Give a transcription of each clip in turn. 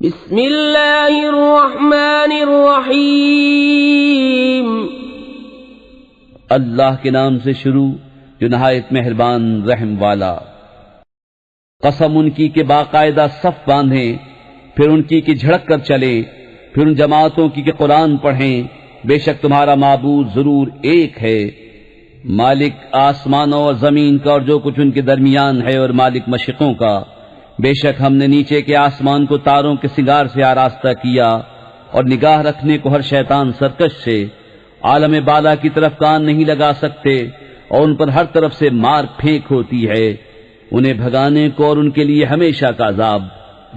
بسم اللہ الرحمن الرحیم اللہ کے نام سے شروع جو نہایت مہربان رحم والا۔ قسم ان کی کہ باقاعدہ صف باندھیں، پھر ان کی کہ جھڑک کر چلیں، پھر ان جماعتوں کی کہ قرآن پڑھیں، بے شک تمہارا معبود ضرور ایک ہے، مالک آسمانوں اور زمین کا اور جو کچھ ان کے درمیان ہے، اور مالک مشرقوں کا۔ بے شک ہم نے نیچے کے آسمان کو تاروں کے سنگار سے آراستہ کیا، اور نگاہ رکھنے کو ہر شیطان سرکش سے۔ عالم بالا کی طرف کان نہیں لگا سکتے، اور ان پر ہر طرف سے مار پھینک ہوتی ہے، انہیں بھگانے کو اور ان کے لیے ہمیشہ کا عذاب۔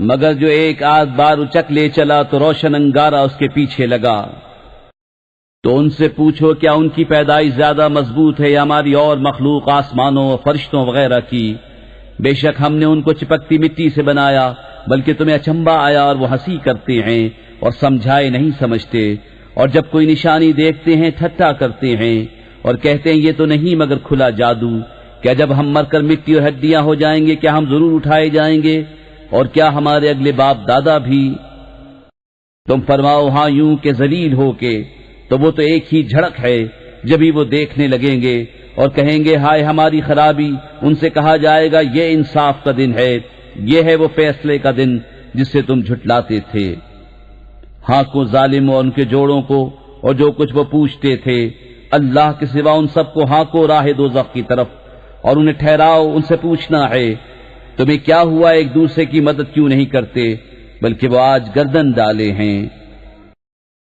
مگر جو ایک آدھ بار اچک لے چلا تو روشن انگارہ اس کے پیچھے لگا۔ تو ان سے پوچھو کیا ان کی پیدائش زیادہ مضبوط ہے یا ہماری اور مخلوق آسمانوں اور فرشتوں وغیرہ کی؟ بے شک ہم نے ان کو چپکتی مٹی سے بنایا، بلکہ تمہیں اچنبھا آیا اور وہ ہنسی کرتے ہیں اور سمجھائے نہیں سمجھتے، اور جب کوئی نشانی دیکھتے ہیں ٹھٹھا کرتے ہیں اور کہتے ہیں یہ تو نہیں مگر کھلا جادو۔ کیا جب ہم مر کر مٹی اور ہڈیاں ہو جائیں گے کیا ہم ضرور اٹھائے جائیں گے؟ اور کیا ہمارے اگلے باپ دادا بھی؟ تم فرماؤ ہاں یوں کہ ذلیل ہو کے، تو وہ تو ایک ہی جھڑک ہے، جبھی وہ دیکھنے لگیں گے اور کہیں گے ہائے ہماری خرابی۔ ان سے کہا جائے گا یہ انصاف کا دن ہے، یہ ہے وہ فیصلے کا دن جس سے تم جھٹلاتے تھے۔ ہاں کو ظالم اور ان کے جوڑوں کو اور جو کچھ وہ پوچھتے تھے، اللہ کے سوا ان سب کو ہاں کو راہ دوزخ کی طرف، اور انہیں ٹھہراؤ ان سے پوچھنا ہے تمہیں کیا ہوا ایک دوسرے کی مدد کیوں نہیں کرتے، بلکہ وہ آج گردن ڈالے ہیں۔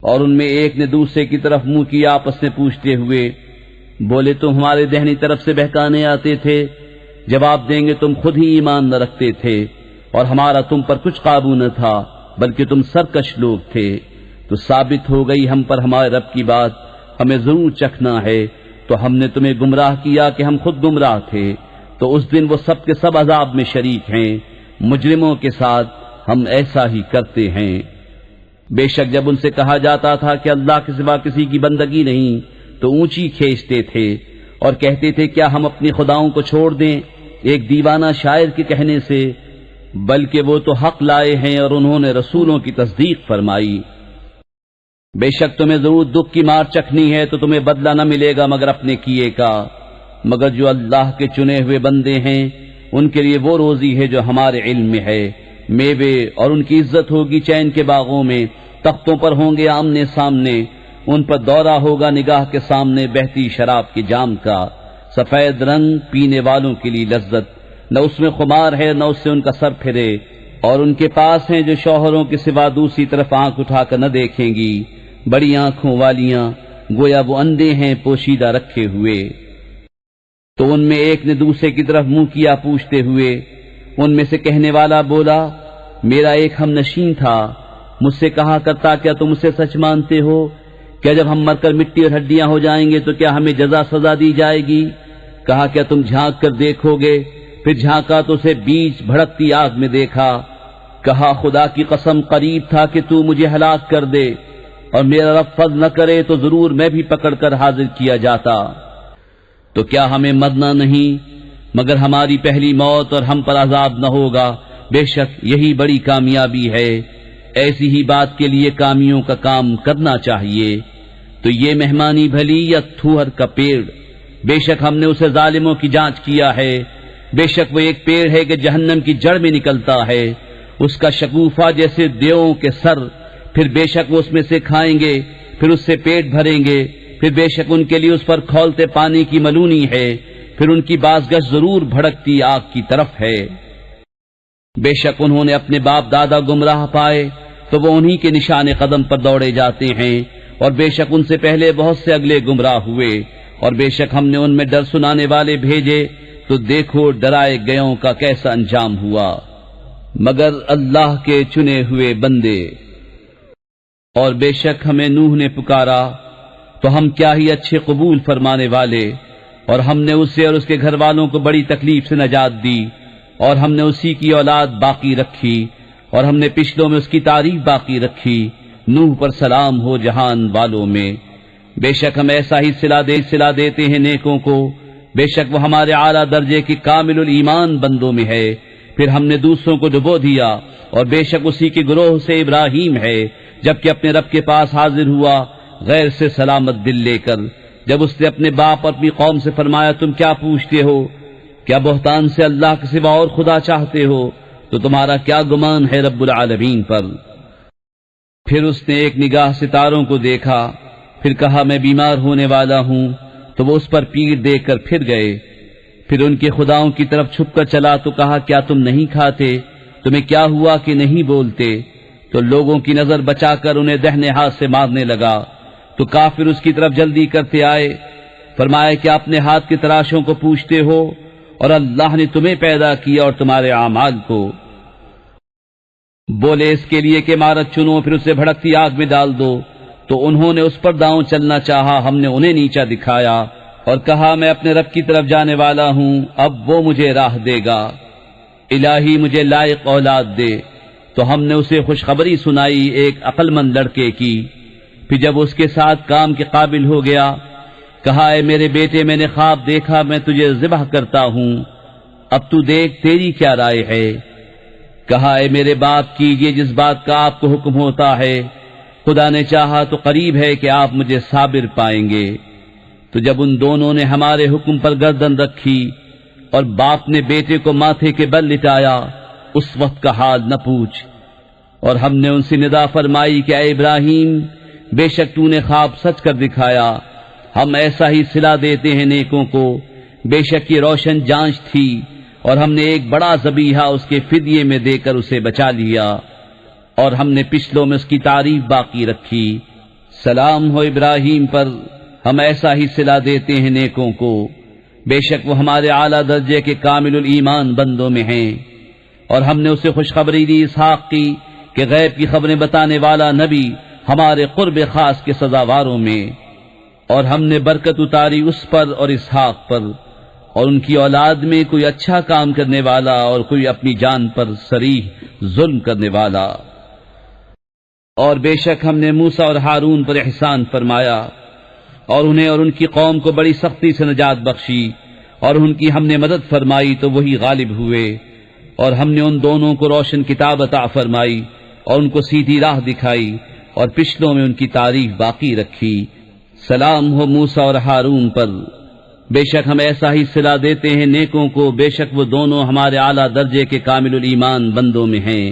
اور ان میں ایک نے دوسرے کی طرف منہ کیا آپس میں پوچھتے ہوئے، بولے تم ہمارے دہنی طرف سے بہکانے آتے تھے، جواب دیں گے تم خود ہی ایمان نہ رکھتے تھے اور ہمارا تم پر کچھ قابو نہ تھا، بلکہ تم سرکش لوگ تھے۔ تو ثابت ہو گئی ہم پر ہمارے رب کی بات، ہمیں ضرور چکھنا ہے، تو ہم نے تمہیں گمراہ کیا کہ ہم خود گمراہ تھے۔ تو اس دن وہ سب کے سب عذاب میں شریک ہیں، مجرموں کے ساتھ ہم ایسا ہی کرتے ہیں۔ بے شک جب ان سے کہا جاتا تھا کہ اللہ کے سوا کسی کی بندگی نہیں، تو اونچی کھینچتے تھے اور کہتے تھے کیا ہم اپنی خداؤں کو چھوڑ دیں ایک دیوانہ شاعر کے کہنے سے، بلکہ وہ تو حق لائے ہیں اور انہوں نے رسولوں کی تصدیق فرمائی۔ بے شک تمہیں ضرور دکھ کی مار چکھنی ہے، تو تمہیں بدلہ نہ ملے گا مگر اپنے کیے کا، مگر جو اللہ کے چنے ہوئے بندے ہیں ان کے لیے وہ روزی ہے جو ہمارے علم میں ہے، میوے اور ان کی عزت ہوگی چین کے باغوں میں، تختوں پر ہوں گے آمنے سامنے، ان پر دورہ ہوگا نگاہ کے سامنے بہتی شراب کے جام کا، سفید رنگ پینے والوں کے لیے لذت، نہ اس میں خمار ہے نہ اس سے ان کا سر پھرے، اور ان کے پاس ہیں جو شوہروں کے سوا دوسری طرف آنکھ اٹھا کر نہ دیکھیں گی، بڑی آنکھوں والیاں، گویا وہ اندھے ہیں پوشیدہ رکھے ہوئے۔ تو ان میں ایک نے دوسرے کی طرف منہ کیا پوچھتے ہوئے، ان میں سے کہنے والا بولا میرا ایک ہم نشین تھا، مجھ سے کہا کرتا کیا تم اسے سچ مانتے ہو؟ کیا جب ہم مر کر مٹی اور ہڈیاں ہو جائیں گے تو کیا ہمیں جزا سزا دی جائے گی؟ کہا کیا تم جھانک کر دیکھو گے؟ پھر جھانکا تو اسے بیچ بھڑکتی آگ میں دیکھا۔ کہا خدا کی قسم قریب تھا کہ تو مجھے ہلاک کر دے، اور میرا رب فضل نہ کرے تو ضرور میں بھی پکڑ کر حاضر کیا جاتا۔ تو کیا ہمیں مرنا نہیں مگر ہماری پہلی موت اور ہم پر عذاب نہ ہوگا؟ بے شک یہی بڑی کامیابی ہے، ایسی ہی بات کے لیے کامیوں کا کام کرنا چاہیے۔ تو یہ مہمانی بھلی یا تھوہر کا پیڑ؟ بے شک ہم نے اسے ظالموں کی جانچ کیا ہے، بے شک وہ ایک پیڑ ہے کہ جہنم کی جڑ میں نکلتا ہے، اس کا شگوفہ جیسے دیووں کے سر، پھر بے شک وہ اس میں سے کھائیں گے، پھر اس سے پیٹ بھریں گے، پھر بے شک ان کے لیے اس پر کھولتے پانی کی ملونی ہے، پھر ان کی بازگشت ضرور بھڑکتی آگ کی طرف ہے۔ بے شک انہوں نے اپنے باپ دادا گمراہ پائے تو وہ انہی کے نشان قدم پر دوڑے جاتے ہیں، اور بے شک ان سے پہلے بہت سے اگلے گمراہ ہوئے، اور بے شک ہم نے ان میں ڈر سنانے والے بھیجے، تو دیکھو ڈرائے گئوں کا کیسا انجام ہوا، مگر اللہ کے چنے ہوئے بندے۔ اور بے شک ہمیں نوح نے پکارا تو ہم کیا ہی اچھے قبول فرمانے والے، اور ہم نے اسے اور اس کے گھر والوں کو بڑی تکلیف سے نجات دی، اور ہم نے اسی کی اولاد باقی رکھی، اور ہم نے پچھلوں میں اس کی تعریف باقی رکھی، نوح پر سلام ہو جہان والوں میں۔ بے شک ہم ایسا ہی صلہ دیتے ہیں نیکوں کو، بے شک وہ ہمارے اعلیٰ درجے کی کامل الایمان بندوں میں ہے۔ پھر ہم نے دوسروں کو ڈبو دیا، اور بے شک اسی کے گروہ سے ابراہیم ہے، جبکہ اپنے رب کے پاس حاضر ہوا غیر سے سلامت دل لے کر، جب اس نے اپنے باپ اور اپنی قوم سے فرمایا تم کیا پوچھتے ہو؟ کیا بہتان سے اللہ کے سوا اور خدا چاہتے ہو؟ تو تمہارا کیا گمان ہے رب العالمین پر؟ پھر اس نے ایک نگاہ ستاروں کو دیکھا، پھر کہا میں بیمار ہونے والا ہوں، تو وہ اس پر پیٹ دے کر پھر گئے۔ پھر ان کے خداؤں کی طرف چھپ کر چلا تو کہا کیا تم نہیں کھاتے؟ تمہیں کیا ہوا کہ نہیں بولتے؟ تو لوگوں کی نظر بچا کر انہیں دہنے ہاتھ سے مارنے لگا، تو کافر اس کی طرف جلدی کرتے آئے، فرمایا کہ اپنے ہاتھ کی تراشوں کو پوچھتے ہو، اور اللہ نے تمہیں پیدا کیا اور تمہارے اعمال کو۔ بولے اس کے لیے کہ عمارت چنو پھر اسے بھڑکتی آگ میں ڈال دو، تو انہوں نے اس پر داؤں چلنا چاہا، ہم نے انہیں نیچا دکھایا اور کہا میں اپنے رب کی طرف جانے والا ہوں، اب وہ مجھے راہ دے گا، الہی مجھے لائق اولاد دے۔ تو ہم نے اسے خوشخبری سنائی ایک عقل مند لڑکے کی۔ پھر جب اس کے ساتھ کام کے قابل ہو گیا، کہا اے میرے بیٹے میں نے خواب دیکھا، میں تجھے ذبح کرتا ہوں، اب تو دیکھ تیری کیا رائے ہے؟ کہا اے میرے باپ کیجئے جس بات کا آپ کو حکم ہوتا ہے، خدا نے چاہا تو قریب ہے کہ آپ مجھے صابر پائیں گے۔ تو جب ان دونوں نے ہمارے حکم پر گردن رکھی اور باپ نے بیٹے کو ماتھے کے بل لٹایا، اس وقت کا حال نہ پوچھ۔ اور ہم نے ان سے ندا فرمائی کہ اے ابراہیم، بے شک تو نے خواب سچ کر دکھایا، ہم ایسا ہی صلہ دیتے ہیں نیکوں کو، بے شک یہ روشن جانچ تھی، اور ہم نے ایک بڑا ذبیحہ اس کے فدیے میں دے کر اسے بچا لیا، اور ہم نے پچھلوں میں اس کی تعریف باقی رکھی۔ سلام ہو ابراہیم پر، ہم ایسا ہی صلہ دیتے ہیں نیکوں کو، بے شک وہ ہمارے اعلیٰ درجے کے کامل الایمان بندوں میں ہیں۔ اور ہم نے اسے خوشخبری دی اسحاق کی کہ غیب کی خبریں بتانے والا نبی ہمارے قرب خاص کے سزاواروں میں، اور ہم نے برکت اتاری اس پر اور اسحاق پر، اور ان کی اولاد میں کوئی اچھا کام کرنے والا اور کوئی اپنی جان پر صریح ظلم کرنے والا۔ اور بے شک ہم نے موسیٰ اور ہارون پر احسان فرمایا، اور انہیں اور ان کی قوم کو بڑی سختی سے نجات بخشی، اور ان کی ہم نے مدد فرمائی تو وہی غالب ہوئے، اور ہم نے ان دونوں کو روشن کتاب عطا فرمائی اور ان کو سیدھی راہ دکھائی، اور پچھلوں میں ان کی تعریف باقی رکھی۔ سلام ہو موسیٰ اور ہارون پر، بے شک ہم ایسا ہی صلہ دیتے ہیں نیکوں کو، بے شک وہ دونوں ہمارے اعلیٰ درجے کے کامل الایمان بندوں میں ہیں۔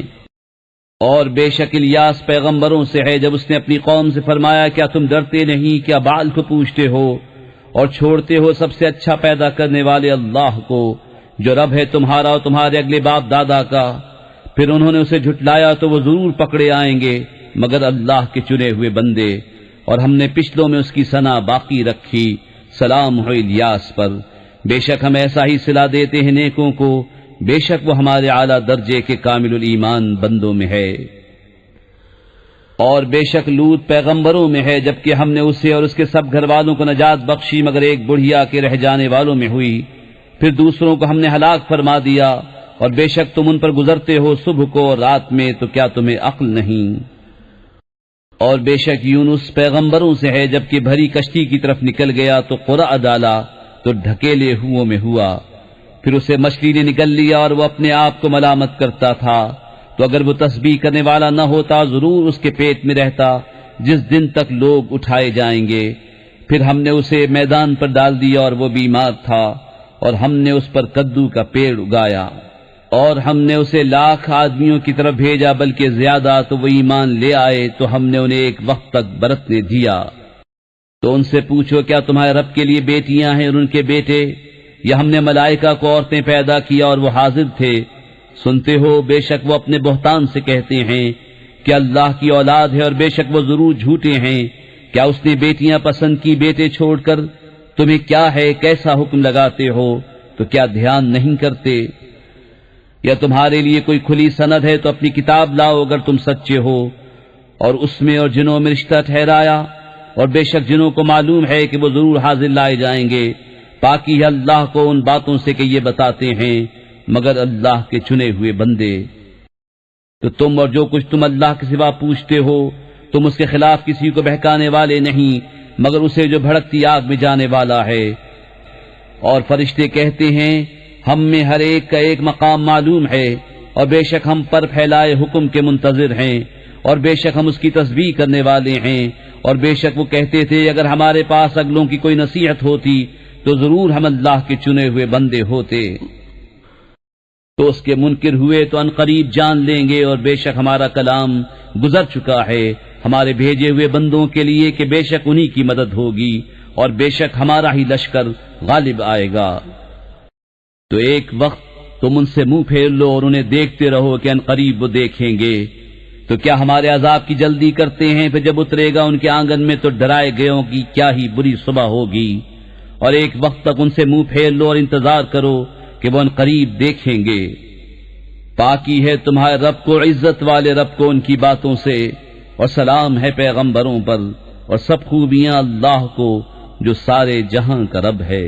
اور بے شک الیاس پیغمبروں سے ہے، جب اس نے اپنی قوم سے فرمایا کیا تم ڈرتے نہیں، کیا بال کو پوچھتے ہو اور چھوڑتے ہو سب سے اچھا پیدا کرنے والے اللہ کو، جو رب ہے تمہارا اور تمہارے اگلے باپ دادا کا؟ پھر انہوں نے اسے جھٹلایا تو وہ ضرور پکڑے آئیں گے مگر اللہ کے چنے ہوئے بندے، اور ہم نے پچھلوں میں اس کی ثنا باقی رکھی۔ سلام ہو الیاس پر، بے شک ہم ایسا ہی صلہ دیتے ہیں نیکوں کو، بے شک وہ ہمارے اعلیٰ درجے کے کامل الایمان بندوں میں ہے۔ اور بے شک لوط پیغمبروں میں ہے، جبکہ ہم نے اسے اور اس کے سب گھر والوں کو نجات بخشی مگر ایک بڑھیا کے رہ جانے والوں میں ہوئی۔ پھر دوسروں کو ہم نے ہلاک فرما دیا، اور بے شک تم ان پر گزرتے ہو صبح کو اور رات میں، تو کیا تمہیں عقل نہیں؟ اور بے شک یونس پیغمبروں سے ہے، جبکہ بھری کشتی کی طرف نکل گیا تو قرع ڈالا تو ڈھکیلے ہوئوں میں ہوا، پھر اسے مچھلی نے نکل لیا اور وہ اپنے آپ کو ملامت کرتا تھا، تو اگر وہ تسبیح کرنے والا نہ ہوتا ضرور اس کے پیٹ میں رہتا جس دن تک لوگ اٹھائے جائیں گے۔ پھر ہم نے اسے میدان پر ڈال دیا اور وہ بیمار تھا، اور ہم نے اس پر کدو کا پیڑ اگایا، اور ہم نے اسے 1,00,000 آدمیوں کی طرف بھیجا بلکہ زیادہ، تو وہ ایمان لے آئے تو ہم نے انہیں ایک وقت تک برتنے دیا۔ تو ان سے پوچھو کیا تمہارے رب کے لیے بیٹیاں ہیں اور ان کے بیٹے، یا ہم نے ملائکہ کو عورتیں پیدا کیا اور وہ حاضر تھے؟ سنتے ہو بے شک وہ اپنے بہتان سے کہتے ہیں کہ اللہ کی اولاد ہے، اور بے شک وہ ضرور جھوٹے ہیں۔ کیا اس نے بیٹیاں پسند کی بیٹے چھوڑ کر؟ تمہیں کیا ہے کیسا حکم لگاتے ہو، تو کیا دھیان نہیں کرتے؟ یا تمہارے لیے کوئی کھلی سند ہے تو اپنی کتاب لاؤ اگر تم سچے ہو، اور اس میں اور جنوں میں رشتہ ٹھہرایا، اور بے شک جنوں کو معلوم ہے کہ وہ ضرور حاضر لائے جائیں گے۔ پاکی ہے اللہ کو ان باتوں سے کہ یہ بتاتے ہیں مگر اللہ کے چنے ہوئے بندے۔ تو تم اور جو کچھ تم اللہ کے سوا پوچھتے ہو، تم اس کے خلاف کسی کو بہکانے والے نہیں مگر اسے جو بھڑکتی آگ میں جانے والا ہے۔ اور فرشتے کہتے ہیں ہم میں ہر ایک کا ایک مقام معلوم ہے، اور بے شک ہم پر پھیلائے حکم کے منتظر ہیں، اور بے شک ہم اس کی تسبیح کرنے والے ہیں، اور بے شک وہ کہتے تھے اگر ہمارے پاس اگلوں کی کوئی نصیحت ہوتی تو ضرور ہم اللہ کے چنے ہوئے بندے ہوتے، تو اس کے منکر ہوئے تو ان قریب جان لیں گے، اور بے شک ہمارا کلام گزر چکا ہے ہمارے بھیجے ہوئے بندوں کے لیے کہ بے شک انہی کی مدد ہوگی، اور بے شک ہمارا ہی لشکر غالب آئے گا۔ تو ایک وقت تم ان سے منہ پھیر لو اور انہیں دیکھتے رہو کہ ان قریب وہ دیکھیں گے، تو کیا ہمارے عذاب کی جلدی کرتے ہیں؟ پھر جب اترے گا ان کے آنگن میں تو ڈرائے گئوں کی کیا ہی بری صبح ہوگی، اور ایک وقت تک ان سے منہ پھیر لو اور انتظار کرو کہ وہ ان قریب دیکھیں گے۔ پاکی ہے تمہارے رب کو، عزت والے رب کو ان کی باتوں سے، اور سلام ہے پیغمبروں پر، اور سب خوبیاں اللہ کو جو سارے جہاں کا رب ہے۔